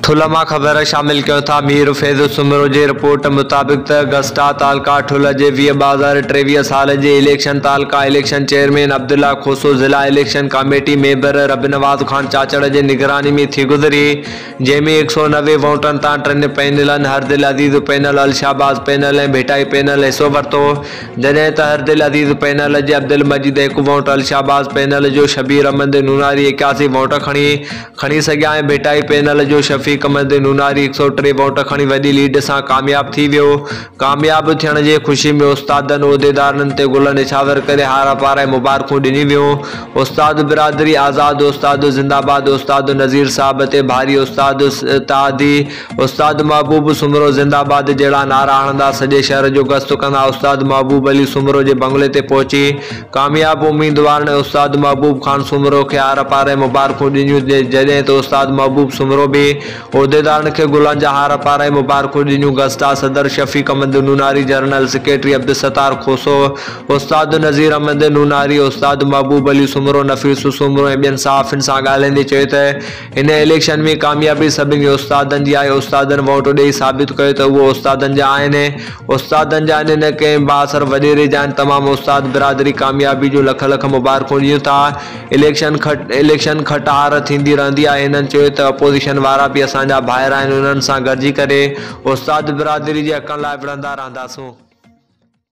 ठुलमा ख़बर शामिल कयो था। मीर फैज़ सुमरो जी रिपोर्ट मुताबिक़ त गस्टा तालका ठुल जे 2023 साल जे इलेक्शन तालका इलेक्शन चेयरमैन अब्दुल्ला खोसो ज़िला इलेक्शन कमेटी मेंबर रबीनवाज़ खान चाचड़ जे निगरानी में थी गुज़री, जंहिंमें 190 वोटनि तां 3 पैनलनि हरदिल अज़ीज़ पैनल, अल शाहबाज़ पैनल ऐं भेटाई पैनल हिस्सो वरितो, जॾहिं त हरदिल अज़ीज़ पैनल जे अब्दुल मजीद 1 वोट, अल शाहबाज़ पैनल जो शबीर अहमद नूनारी 81 वोट खणी सघिया ऐं भेटाई पैनल जो शफ़ीक अहमद नूनारी 103 वोट खणी वॾी लीड सां कामयाब थी वियो। कामयाब थियण जे ख़ुशी में उस्तादनि उहिदेदारनि ते गुल निछावर करे हार पाराए मुबारकूं ॾिनी वियूं। उस्ताद बिरादरी आज़ाद, उस्ताद ज़िंदाबाद, उस्ताद नज़ीर साहब ते भारी, उस्ताद तादी, उस्ताद महबूब सुमरो ज़िंदाबाद जहिड़ा नारा हणंदा सॼे शहर जो गस्त कंदा उस्ताद महबूब अली सुमरो जे बंगले ते पहुची कामयाब उम्मीदवार ने उस्ताद महबूब खान सुमरो खे हार पाराए मुबारकूं ॾिनियूं, जॾहिं त उस्ताद महबूब सुमरो बि उहिदेदारनि खे गुलनि जा हार पाराए मुबारकूं ॾिनियूं। गस्टा सदर शफ़ीक अहमद नूनारी, जनरल सेक्रेटरी अब्दुलसत्तार खोसो, उस्ताद नज़ीर अहमद नूनारी, उस्ताद महबूब अली सुमरो, नफ़ीस सुमरो ऐं ॿियनि सहाफ़ियुनि सां ॻाल्हाईंदे चयो त हिन इलेक्शन में कामयाबी सभिनी उस्तादनि जी आहे। उस्तादनि वोट ॾेई साबित कयो त उहो उस्तादनि जा आहिनि, उस्तादनि जा आहिनि, न कंहिं बासर वॾेरे जा आहिनि। तमामु उस्ताद बिरादरी कामयाबी जो लख लख मुबारकूं ॾियूं था। इलेक्शन खटहार थींदी रहंदी आहे। हिननि चयो त अपोज़िशन वारा बि असांजा भाइर आहिनि, उन्हनि सां गॾिजी करे उस्ताद बिरादरी जे हक़नि लाइ विढ़ंदा रहंदासूं।